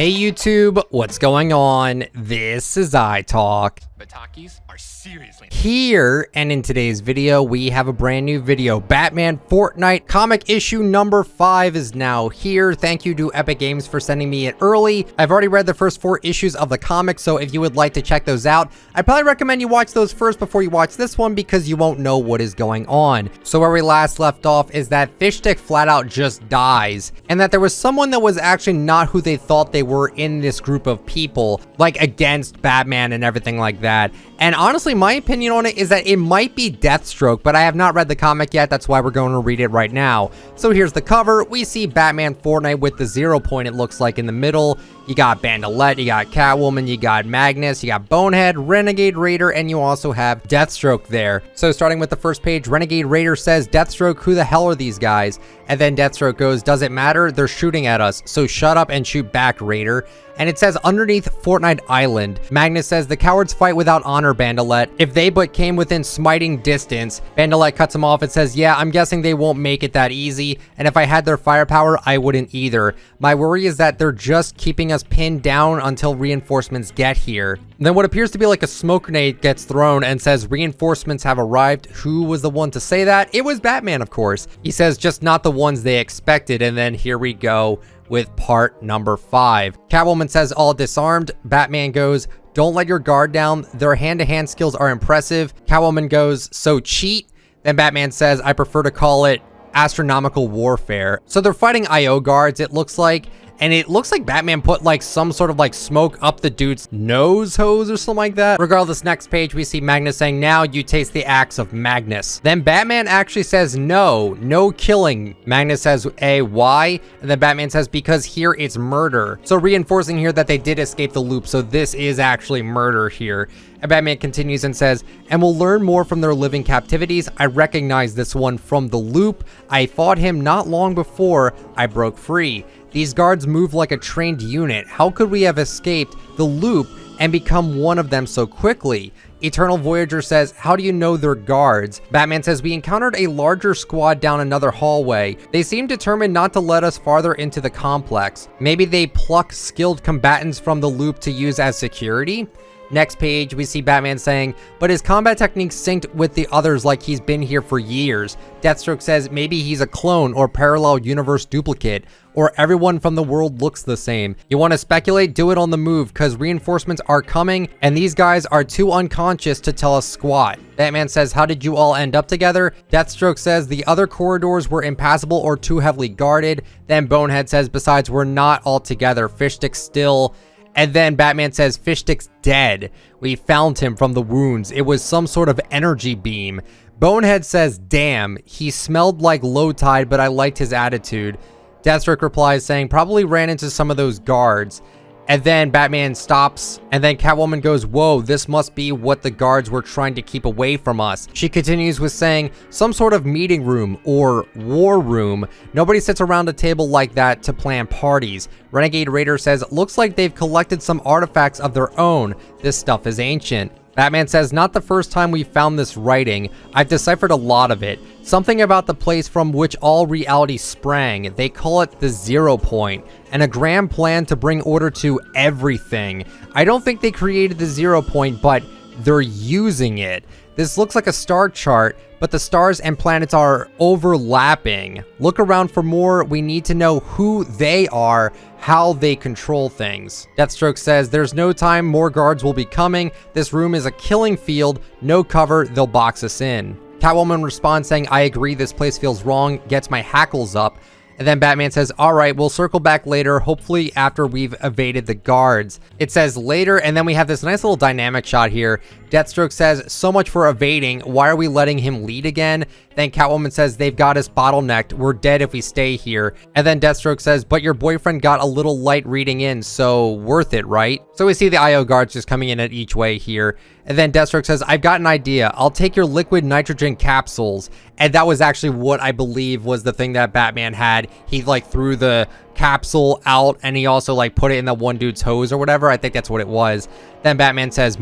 Hey YouTube, what's going on? This is iTalk. Batakis are seriously Here, and in today's video, we have a brand new video. Batman Fortnite comic issue number 5 is now here. Thank you to Epic Games for sending me it early. I've already read the first 4 issues of the comic, so if you would like to check those out, I'd probably recommend you watch those first before you watch this one because you won't know what is going on. So where we last left off is that Fishstick flat out just dies, and that there was someone that was actually not who they thought they were in this group of people, like against Batman and everything like that. And honestly, my opinion on it is that it might be Deathstroke, but I have not read the comic yet. That's why we're going to read it right now. So here's the cover. We see Batman Fortnite with the 0 point, it looks like, in the middle. You got Bandolette, you got Catwoman, you got Magnus, you got Bonehead, Renegade Raider, and you also have Deathstroke there. So starting with the first page, Renegade Raider says, "Deathstroke, who the hell are these guys?" And then Deathstroke goes, "Does it matter? They're shooting at us, so shut up and shoot back, Raider." And it says, "Underneath Fortnite Island." Magnus says, "The cowards fight without honor, Bandolette. If they but came within smiting distance." Bandolette cuts him off and says, "Yeah, I'm guessing they won't make it that easy. And if I had their firepower, I wouldn't either. My worry is that they're just keeping us pinned down until reinforcements get here." And then what appears to be like a smoke grenade gets thrown and says, "Reinforcements have arrived." Who was the one to say that? It was Batman, of course. He says, "Just not the ones they expected." And then here we go with part number 5. Catwoman says, "All disarmed." Batman goes, "Don't let your guard down. Their hand-to-hand skills are impressive." Catwoman goes, "So cheat?" Then Batman says, "I prefer to call it astronomical warfare." So they're fighting IO guards, it looks like. And it looks like Batman put like some sort of like smoke up the dude's nose hose or something like that. Regardless, next page we see Magnus saying, "Now you taste the axe of Magnus." Then Batman actually says, no killing." Magnus says, why?" And then Batman says, "Because here it's murder." So reinforcing here that they did escape the loop. So this is actually murder here. And Batman continues and says, "And we'll learn more from their living captivities. I recognize this one from the loop. I fought him not long before I broke free. These guards move like a trained unit. How could we have escaped the loop and become one of them so quickly?" Eternal Voyager says, "How do you know they're guards?" Batman says, "We encountered a larger squad down another hallway. They seem determined not to let us farther into the complex. Maybe they pluck skilled combatants from the loop to use as security?" Next page, we see Batman saying, "But his combat techniques synced with the others like he's been here for years." Deathstroke says, "Maybe he's a clone or parallel universe duplicate, or everyone from the world looks the same. You want to speculate? Do it on the move, because reinforcements are coming, and these guys are too unconscious to tell us squat." Batman says, "How did you all end up together?" Deathstroke says, "The other corridors were impassable or too heavily guarded." Then Bonehead says, "Besides, we're not all together. Fishstick's still..." And then Batman says, "Fishstick's dead. We found him from the wounds. It was some sort of energy beam." Bonehead says, "Damn, he smelled like low tide, but I liked his attitude." Deathstroke replies saying, "Probably ran into some of those guards." And then Batman stops, and then Catwoman goes, "Whoa, this must be what the guards were trying to keep away from us." She continues with saying, "Some sort of meeting room or war room. Nobody sits around a table like that to plan parties." Renegade Raider says, "Looks like they've collected some artifacts of their own. This stuff is ancient." Batman says, "Not the first time we found this writing. I've deciphered a lot of it. Something about the place from which all reality sprang. They call it the 0 point, and a grand plan to bring order to everything. I don't think they created the 0 point, but they're using it. This looks like a star chart, but the stars and planets are overlapping. Look around for more. We need to know who they are, how they control things." Deathstroke says, "There's no time. More guards will be coming. This room is a killing field. No cover. They'll box us in." Catwoman responds saying, "I agree. This place feels wrong. Gets my hackles up." And then Batman says, "All right, we'll circle back later, hopefully after we've evaded the guards." It says later, and then we have this nice little dynamic shot here. Deathstroke says, "So much for evading. Why are we letting him lead again?" Then Catwoman says, "They've got us bottlenecked. We're dead if we stay here." And then Deathstroke says, "But your boyfriend got a little light reading in, so worth it, right?" So we see the IO guards just coming in at each way here. And then Deathstroke says, "I've got an idea. I'll take your liquid nitrogen capsules." And that was actually what I believe was the thing that Batman had. He like threw the capsule out and he also like put it in that one dude's hose or whatever. I think that's what it was. Then Batman says,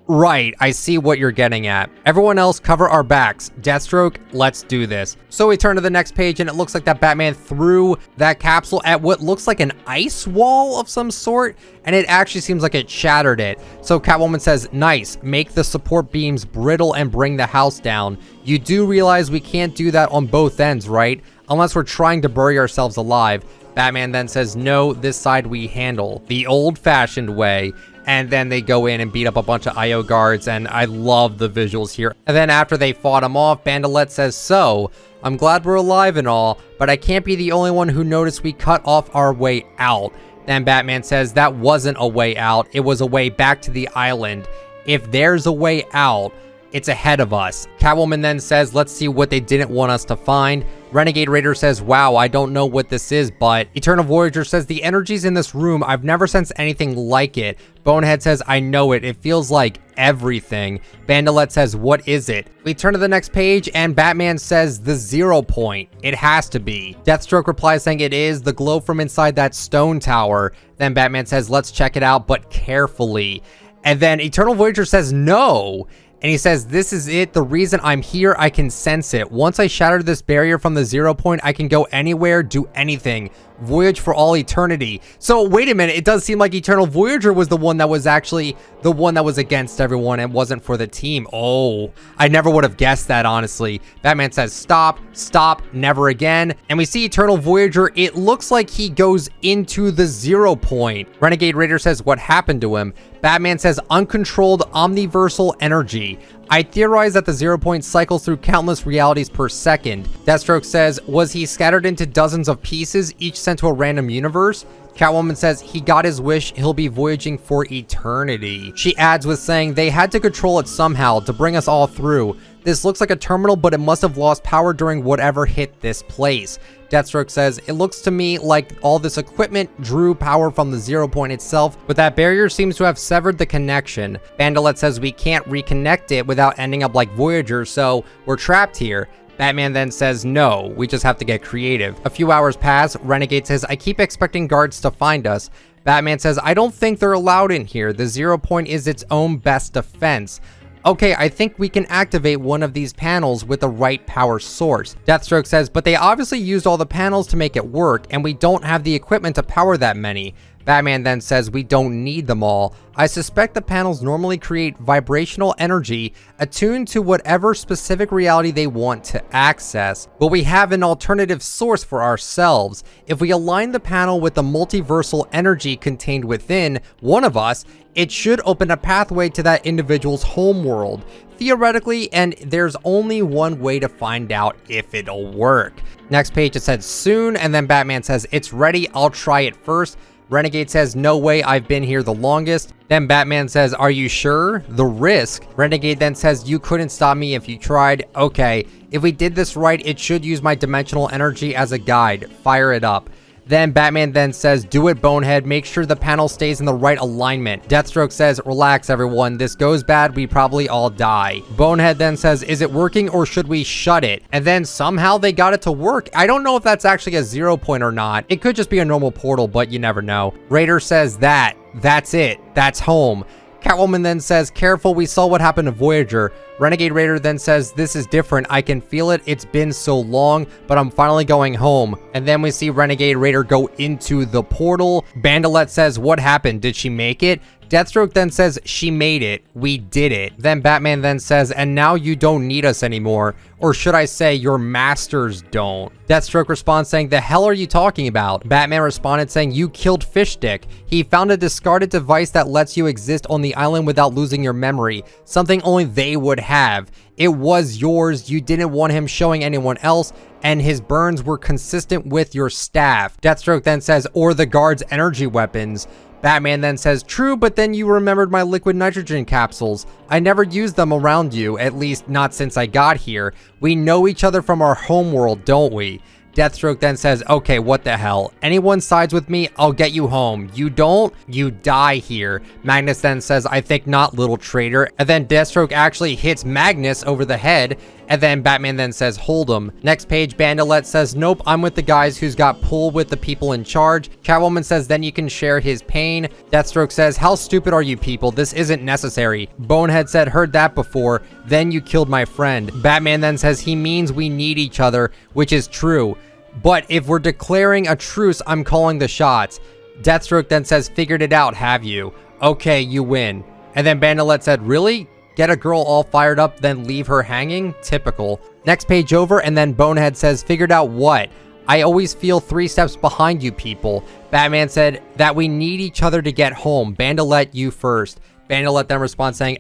Right, I see what you're getting at. Everyone else, cover our backs. Deathstroke, let's do this. So we turn to the next page, and it looks like that Batman threw that capsule at what looks like an ice wall of some sort, and it actually seems like it shattered it. So Catwoman says, nice, make the support beams brittle and bring the house down. You do realize we can't do that on both ends, right? Unless we're trying to bury ourselves alive. Batman then says, no, this side we handle the old-fashioned way. And then they go in and beat up a bunch of IO guards, and I love the visuals here. And then after they fought him off, Bandolette says, so, I'm glad we're alive and all, but I can't be the only one who noticed we cut off our way out. Then Batman says, that wasn't a way out, it was a way back to the island. If there's a way out, it's ahead of us. Catwoman then says, let's see what they didn't want us to find. Renegade Raider says, wow, I don't know what this is, but Eternal Voyager says, the energy's in this room. I've never sensed anything like it. Bonehead says, I know it. It feels like everything. Bandolette says, what is it? We turn to the next page, and Batman says, the 0 point. It has to be. Deathstroke replies saying it is the glow from inside that stone tower. Then Batman says, let's check it out, but carefully. And then Eternal Voyager says, no. And he says, this is it. The reason I'm here, I can sense it. Once I shatter this barrier from the 0 point, I can go anywhere, do anything. Voyage for all eternity. So wait a minute, it does seem like Eternal Voyager was the one that was actually the one that was against everyone and wasn't for the team. Oh, I never would have guessed that, honestly. Batman says, stop, stop, never again. And we see Eternal Voyager, it looks like he goes into the 0 point. Renegade Raider says, what happened to him? Batman says, uncontrolled omniversal energy. I theorize that the 0 point cycles through countless realities per second. Deathstroke says, was he scattered into dozens of pieces, each sent to a random universe? Catwoman says, he got his wish, he'll be voyaging for eternity. She adds with saying, they had to control it somehow to bring us all through. This looks like a terminal, but it must have lost power during whatever hit this place. Deathstroke says, it looks to me like all this equipment drew power from the 0 point itself, but that barrier seems to have severed the connection. Bandolette says we can't reconnect it without ending up like Voyager, so we're trapped here. Batman then says, no, we just have to get creative. A few hours pass. Renegade says, I keep expecting guards to find us. Batman says, I don't think they're allowed in here. The 0 point is its own best defense. Okay, I think we can activate one of these panels with the right power source. Deathstroke says, but they obviously used all the panels to make it work, and we don't have the equipment to power that many. Batman then says we don't need them all. I suspect the panels normally create vibrational energy attuned to whatever specific reality they want to access, but we have an alternative source for ourselves. If we align the panel with the multiversal energy contained within one of us, it should open a pathway to that individual's homeworld. Theoretically, and there's only one way to find out if it'll work. Next page, it says soon, and then Batman says, it's ready, I'll try it first. Renegade says, no way, I've been here the longest. Then Batman says, are you sure? The risk. Renegade then says, you couldn't stop me if you tried. Okay, if we did this right, it should use my dimensional energy as a guide. Fire it up. Then Batman then says, do it, Bonehead. Make sure the panel stays in the right alignment. Deathstroke says, relax, everyone. This goes bad, we probably all die. Bonehead then says, is it working or should we shut it? And then somehow they got it to work. I don't know if that's actually a 0 point or not. It could just be a normal portal, but you never know. Raider says that's it. That's home. Catwoman then says, careful, we saw what happened to Voyager. Renegade Raider then says, this is different. I can feel it. It's been so long, but I'm finally going home. And then we see Renegade Raider go into the portal. Bandolette says, what happened? Did she make it? Deathstroke then says, she made it. We did it. Then Batman then says, and now you don't need us anymore. Or should I say, your masters don't. Deathstroke responds saying, the hell are you talking about? Batman responded saying, you killed Fishstick. He found a discarded device that lets you exist on the island without losing your memory. Something only they would have. It was yours. You didn't want him showing anyone else, and his burns were consistent with your staff. Deathstroke then says, or the guard's energy weapons. Batman then says, true, but then you remembered my liquid nitrogen capsules. I never used them around you, at least not since I got here. We know each other from our homeworld, don't we? Deathstroke then says, okay, what the hell? Anyone sides with me, I'll get you home. You don't, you die here. Magnus then says, I think not, little traitor. And then Deathstroke actually hits Magnus over the head, And then Batman then says, hold him. Next page, Bandolette says, nope, I'm with the guys who's got pull with the people in charge. Catwoman says, then you can share his pain. Deathstroke says, how stupid are you people? This isn't necessary. Bonehead said, heard that before. Then you killed my friend. Batman then says, he means we need each other, which is true. But if we're declaring a truce, I'm calling the shots. Deathstroke then says, figured it out, have you? Okay, you win. And then Bandolette said, really? Get a girl all fired up, then leave her hanging? Typical. Next page over, and then Bonehead says, figured out what? I always feel 3 steps behind you people. Batman said that we need each other to get home. Bandolette, you first. Bandolette then responds saying,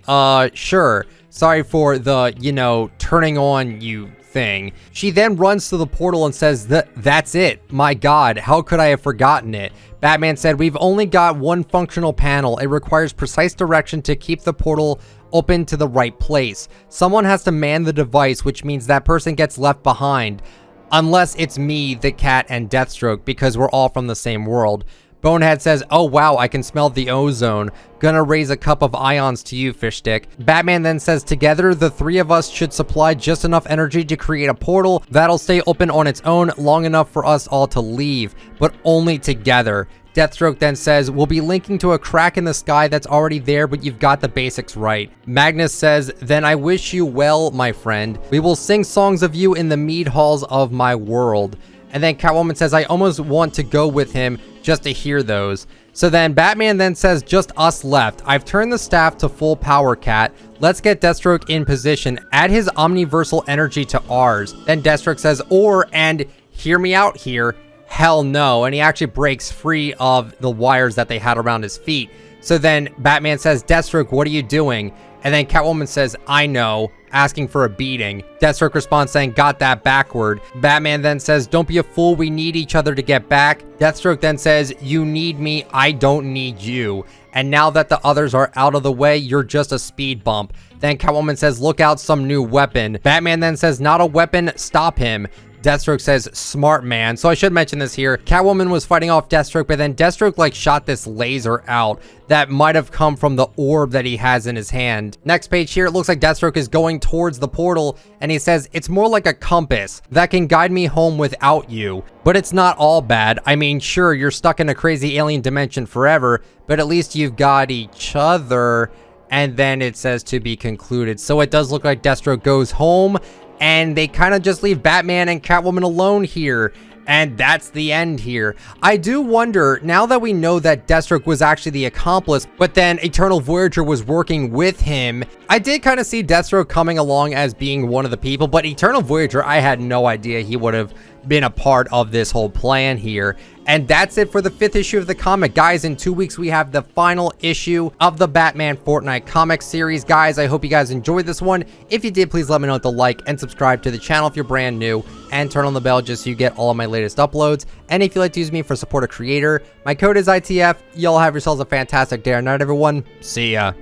sure. Sorry for the, turning on you thing. She then runs to the portal and says, that's it. My God, how could I have forgotten it? Batman said, we've only got one functional panel. It requires precise direction to keep the portal open to the right place. Someone has to man the device, which means that person gets left behind. Unless it's me, the cat, and Deathstroke, because we're all from the same world. Bonehead says, oh wow, I can smell the ozone. Gonna raise a cup of ions to you, fish stick. Batman then says, together, the 3 of us should supply just enough energy to create a portal that'll stay open on its own long enough for us all to leave, but only together. Deathstroke then says, we'll be linking to a crack in the sky that's already there, but you've got the basics right. Magnus says, then I wish you well, my friend. We will sing songs of you in the mead halls of my world. And then Catwoman says, I almost want to go with him just to hear those. So then Batman then says, just us left. I've turned the staff to full power, Cat. Let's get Deathstroke in position. Add his omniversal energy to ours. Then Deathstroke says, and hear me out here. Hell no. And he actually breaks free of the wires that they had around his feet. So then Batman says, Deathstroke, what are you doing? And then Catwoman says, I know, asking for a beating. Deathstroke responds saying, got that backward. Batman then says, don't be a fool, we need each other to get back. Deathstroke then says, you need me, I don't need you. And now that the others are out of the way, you're just a speed bump. Then Catwoman says, look out, some new weapon. Batman then says, not a weapon, stop him. Deathstroke says, smart man. So I should mention this here. Catwoman was fighting off Deathstroke, but then Deathstroke shot this laser out that might have come from the orb that he has in his hand. Next page here, it looks like Deathstroke is going towards the portal, and he says, it's more like a compass that can guide me home without you. But it's not all bad. I mean, sure, you're stuck in a crazy alien dimension forever, but at least you've got each other. And then it says to be concluded. So it does look like Deathstroke goes home, and they kind of just leave Batman and Catwoman alone here. And that's the end here. I do wonder, now that we know that Deathstroke was actually the accomplice, but then Eternal Voyager was working with him, I did kind of see Deathstroke coming along as being one of the people, but Eternal Voyager, I had no idea he would have been a part of this whole plan here. And that's it for the 5th issue of the comic. Guys, in 2 weeks, we have the final issue of the Batman Fortnite comic series. Guys, I hope you guys enjoyed this one. If you did, please let me know with a like and subscribe to the channel if you're brand new, and turn on the bell just so you get all of my latest uploads. And if you'd like to use me for support a creator, my code is ITF. Y'all have yourselves a fantastic day or night, everyone. See ya.